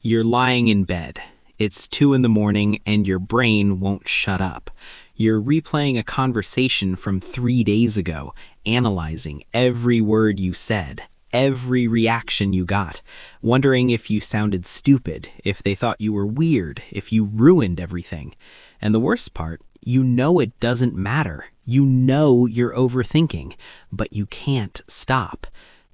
You're lying in bed. It's 2 in the morning and your brain won't shut up. You're replaying a conversation from 3 days ago, analyzing every word you said, every reaction you got, wondering if you sounded stupid, if they thought you were weird, if you ruined everything. And the worst part, you know it doesn't matter. You know you're overthinking, but you can't stop.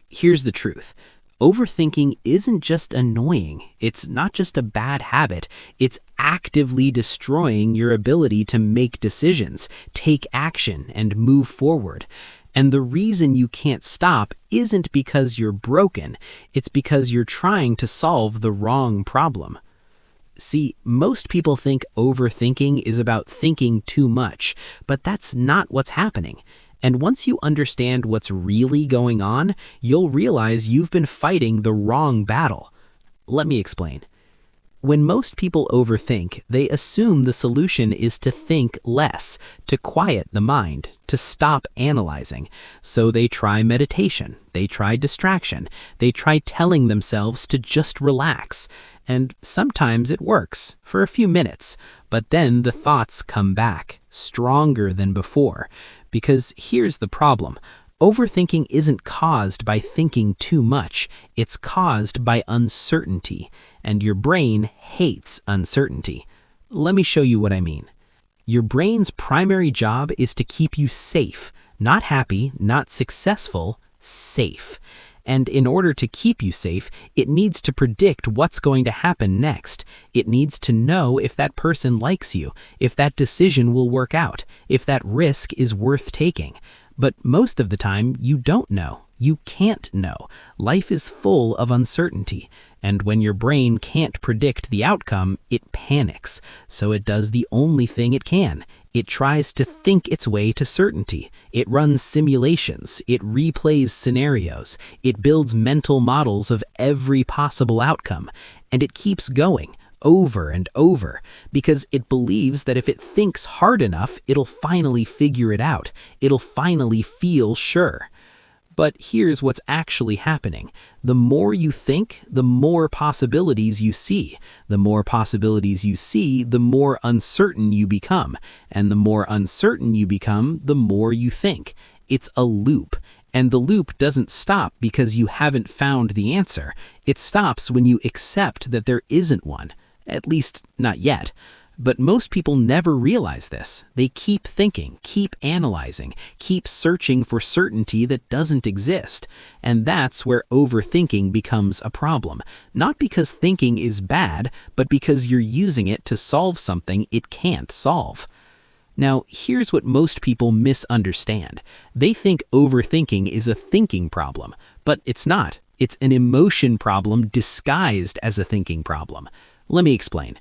Here's the truth. Overthinking isn't just annoying. It's not just a bad habit. It's actively destroying your ability to make decisions, take action, and move forward. And the reason you can't stop isn't because you're broken. It's because you're trying to solve the wrong problem. See, most people think overthinking is about thinking too much, but that's not what's happening. And once you understand what's really going on, you'll realize you've been fighting the wrong battle. Let me explain. When most people overthink, they assume the solution is to think less, to quiet the mind, to stop analyzing. So they try meditation, they try distraction, they try telling themselves to just relax. And sometimes it works, for a few minutes, but then the thoughts come back, stronger than before. Because here's the problem. Overthinking isn't caused by thinking too much. It's caused by uncertainty, and your brain hates uncertainty. Let me show you what I mean. Your brain's primary job is to keep you safe, not happy, not successful, safe. And in order to keep you safe, it needs to predict what's going to happen next. It needs to know if that person likes you, if that decision will work out, if that risk is worth taking. But most of the time, you don't know. You can't know. Life is full of uncertainty. And when your brain can't predict the outcome, it panics. So it does the only thing it can. It tries to think its way to certainty. It runs simulations. It replays scenarios. It builds mental models of every possible outcome. And it keeps going, over and over, because it believes that if it thinks hard enough, it'll finally figure it out. It'll finally feel sure. But here's what's actually happening. The more you think, the more possibilities you see. The more possibilities you see, the more uncertain you become. And the more uncertain you become, the more you think. It's a loop. And the loop doesn't stop because you haven't found the answer. It stops when you accept that there isn't one. At least, not yet. But most people never realize this. They keep thinking, keep analyzing, keep searching for certainty that doesn't exist. And that's where overthinking becomes a problem. Not because thinking is bad, but because you're using it to solve something it can't solve. Now, here's what most people misunderstand. They think overthinking is a thinking problem, but it's not. It's an emotion problem disguised as a thinking problem. Let me explain.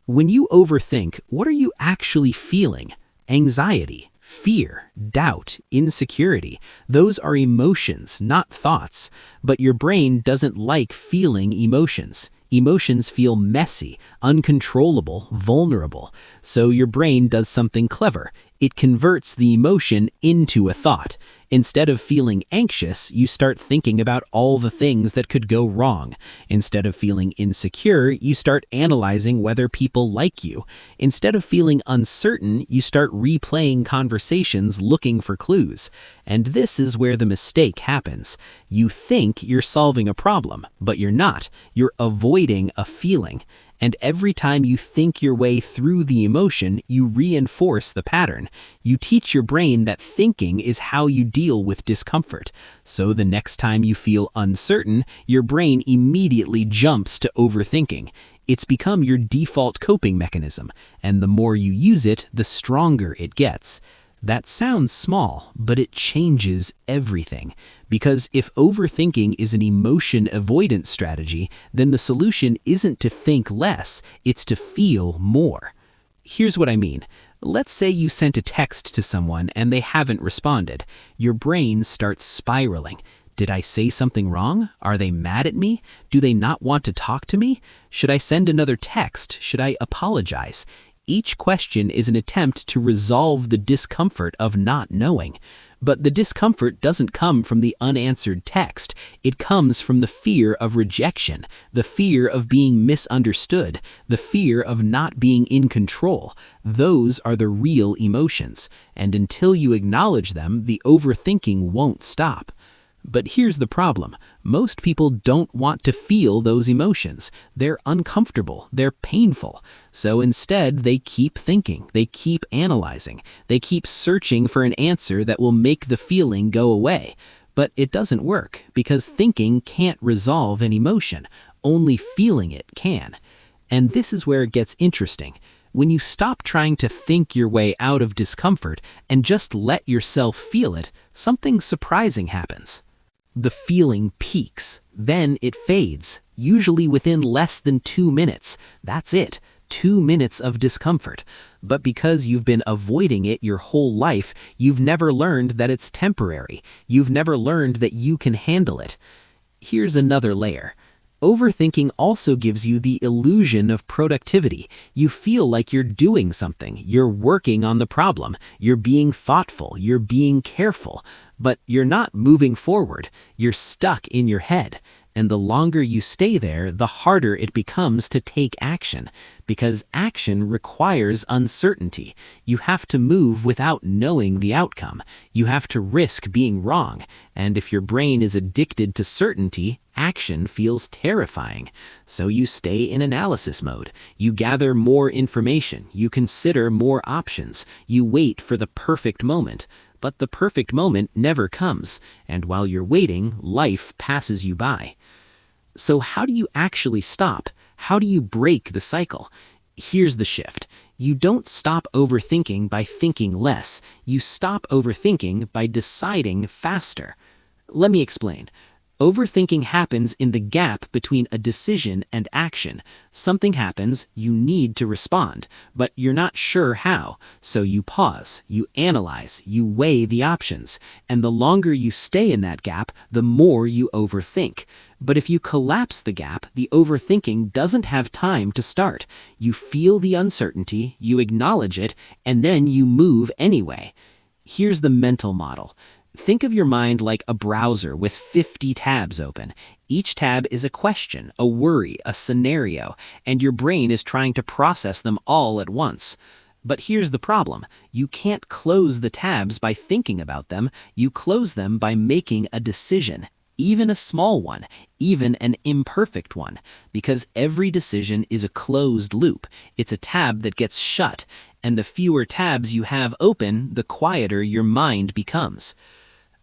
When you overthink, what are you actually feeling? Anxiety, fear, doubt, insecurity. Those are emotions, not thoughts. But your brain doesn't like feeling emotions. Emotions feel messy, uncontrollable, vulnerable. So your brain does something clever. It converts the emotion into a thought. Instead of feeling anxious, you start thinking about all the things that could go wrong. Instead of feeling insecure, you start analyzing whether people like you. Instead of feeling uncertain, you start replaying conversations looking for clues. And this is where the mistake happens. You think you're solving a problem, but you're not. You're avoiding a feeling. And every time you think your way through the emotion, you reinforce the pattern. You teach your brain that thinking is how you deal with discomfort. So the next time you feel uncertain, your brain immediately jumps to overthinking. It's become your default coping mechanism, and the more you use it, the stronger it gets. That sounds small, but it changes everything. Because if overthinking is an emotion avoidance strategy, then the solution isn't to think less, it's to feel more. Here's what I mean. Let's say you sent a text to someone and they haven't responded. Your brain starts spiraling. Did I say something wrong? Are they mad at me? Do they not want to talk to me? Should I send another text? Should I apologize? Each question is an attempt to resolve the discomfort of not knowing. But the discomfort doesn't come from the unanswered text. It comes from the fear of rejection, the fear of being misunderstood, the fear of not being in control. Those are the real emotions, and until you acknowledge them, the overthinking won't stop. But here's the problem. Most people don't want to feel those emotions. They're uncomfortable. They're painful. So instead, they keep thinking. They keep analyzing. They keep searching for an answer that will make the feeling go away. But it doesn't work because thinking can't resolve an emotion. Only feeling it can. And this is where it gets interesting. When you stop trying to think your way out of discomfort and just let yourself feel it, something surprising happens. The feeling peaks, then it fades, usually within less than 2 minutes. That's it, 2 minutes of discomfort. But because you've been avoiding it your whole life, you've never learned that it's temporary. You've never learned that you can handle it. Here's another layer. Overthinking also gives you the illusion of productivity. You feel like you're doing something, you're working on the problem, you're being thoughtful, you're being careful, but you're not moving forward. You're stuck in your head. And the longer you stay there, the harder it becomes to take action, because action requires uncertainty. You have to move without knowing the outcome. You have to risk being wrong. And if your brain is addicted to certainty, action feels terrifying. So you stay in analysis mode. You gather more information. You consider more options. You wait for the perfect moment. But the perfect moment never comes, and while you're waiting, life passes you by. So how do you actually stop? How do you break the cycle? Here's the shift. You don't stop overthinking by thinking less. You stop overthinking by deciding faster. Let me explain. Overthinking happens in the gap between a decision and action. Something happens, you need to respond, but you're not sure how. So you pause, you analyze, you weigh the options, and the longer you stay in that gap, the more you overthink. But if you collapse the gap, the overthinking doesn't have time to start. You feel the uncertainty, you acknowledge it, and then you move anyway. Here's the mental model. Think of your mind like a browser with 50 tabs open. Each tab is a question, a worry, a scenario, and your brain is trying to process them all at once. But here's the problem. You can't close the tabs by thinking about them. You close them by making a decision. Even a small one, even an imperfect one, because every decision is a closed loop. It's a tab that gets shut, and the fewer tabs you have open, the quieter your mind becomes.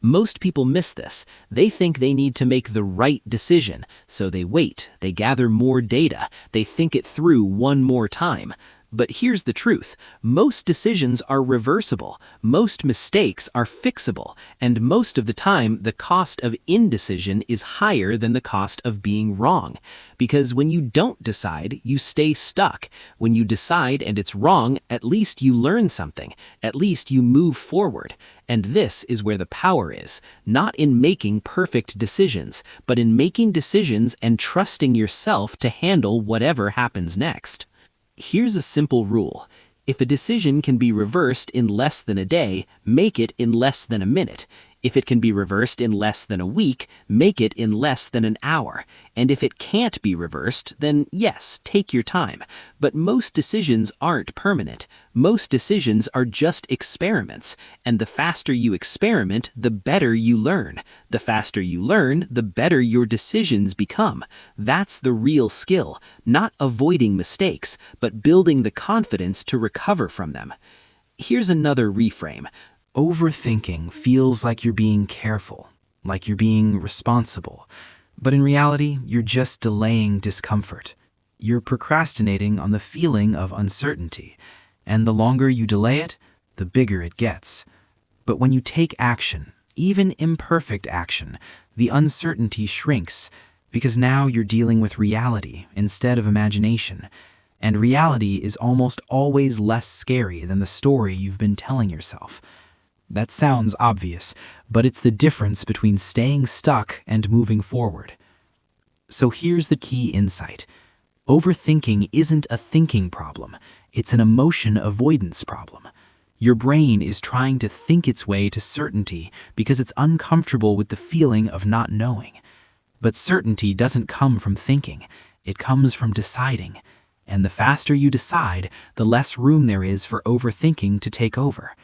Most people miss this. They think they need to make the right decision, so they wait, they gather more data, they think it through one more time. But here's the truth. Most decisions are reversible, most mistakes are fixable, and most of the time the cost of indecision is higher than the cost of being wrong. Because when you don't decide, you stay stuck. When you decide and it's wrong, at least you learn something. At least you move forward. And this is where the power is, not in making perfect decisions, but in making decisions and trusting yourself to handle whatever happens next. Here's a simple rule. If a decision can be reversed in less than a day, make it in less than a minute. If it can be reversed in less than a week, make it in less than an hour. And if it can't be reversed, then yes, take your time. But most decisions aren't permanent. Most decisions are just experiments. And the faster you experiment, the better you learn. The faster you learn, the better your decisions become. That's the real skill. Not avoiding mistakes, but building the confidence to recover from them. Here's another reframe. Overthinking feels like you're being careful, like you're being responsible. But in reality, you're just delaying discomfort. You're procrastinating on the feeling of uncertainty. And the longer you delay it, the bigger it gets. But when you take action, even imperfect action, the uncertainty shrinks, because now you're dealing with reality instead of imagination. And reality is almost always less scary than the story you've been telling yourself. That sounds obvious, but it's the difference between staying stuck and moving forward. So here's the key insight. Overthinking isn't a thinking problem. It's an emotion avoidance problem. Your brain is trying to think its way to certainty because it's uncomfortable with the feeling of not knowing. But certainty doesn't come from thinking. It comes from deciding. And the faster you decide, the less room there is for overthinking to take over.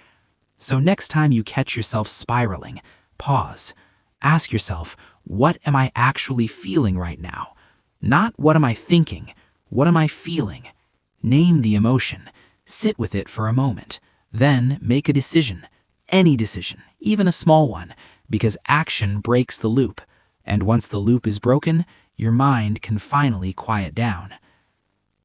So next time you catch yourself spiraling, pause. Ask yourself, what am I actually feeling right now? Not what am I thinking, what am I feeling? Name the emotion. Sit with it for a moment. Then make a decision. Any decision, even a small one, because action breaks the loop. And once the loop is broken, your mind can finally quiet down.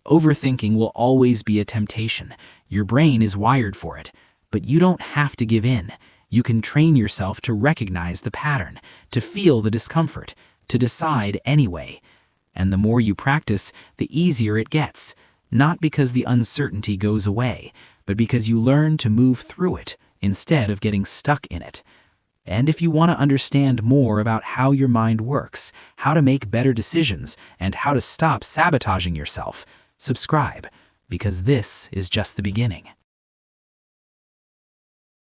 Overthinking will always be a temptation. Your brain is wired for it. But you don't have to give in. You can train yourself to recognize the pattern, to feel the discomfort, to decide anyway. And the more you practice, the easier it gets. Not because the uncertainty goes away, but because you learn to move through it instead of getting stuck in it. And if you want to understand more about how your mind works, how to make better decisions, and how to stop sabotaging yourself, subscribe, because this is just the beginning.